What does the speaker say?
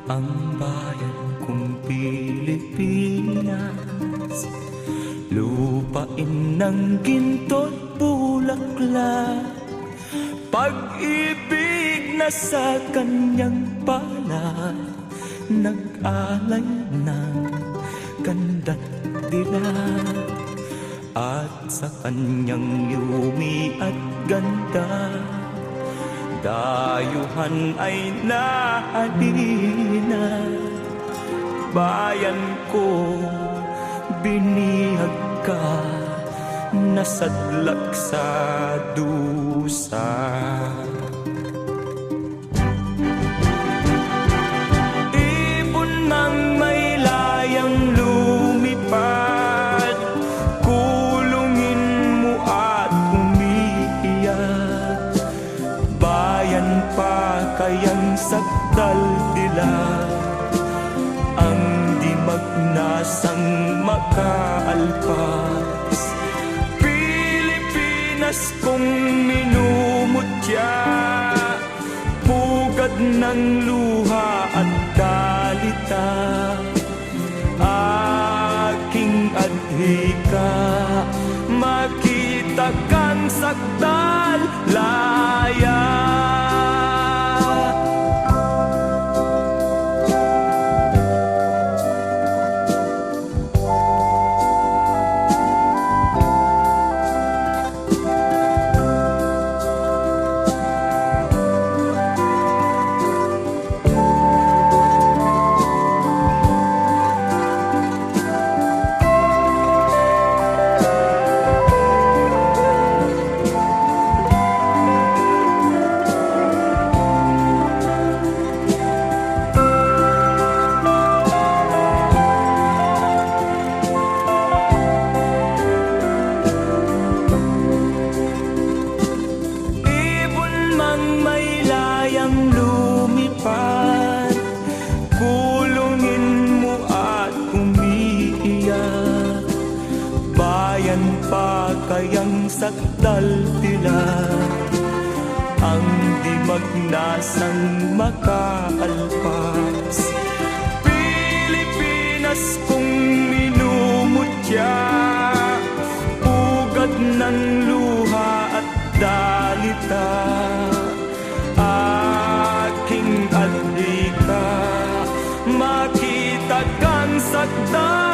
ang bayan kong Pilipinas, lupain ng ginto't bulaklak, pag-ibig na sa kanyang palad, nag-alay ng ganda't dilag. At sa kanyang yumi at ganda, dayuhan ay nahalina. Bayan ko, binihag ka, nasadlak sa dusa. Ibon mang may layang lumipad, kulungin mo at umiiyak. Bayan pa kayang sakdal dilag, ang di magnasang makaalpas. Pilipinas kong minumutya, pugad ng luha at dalita, aking adhika, makita kang sakdal laya. Bayan pa kayang sakdal dilag, ang di magnasang makaalpas. Pilipinas kong minumutya, pugad ng luha at dalita, aking adhika, makita kang sakdal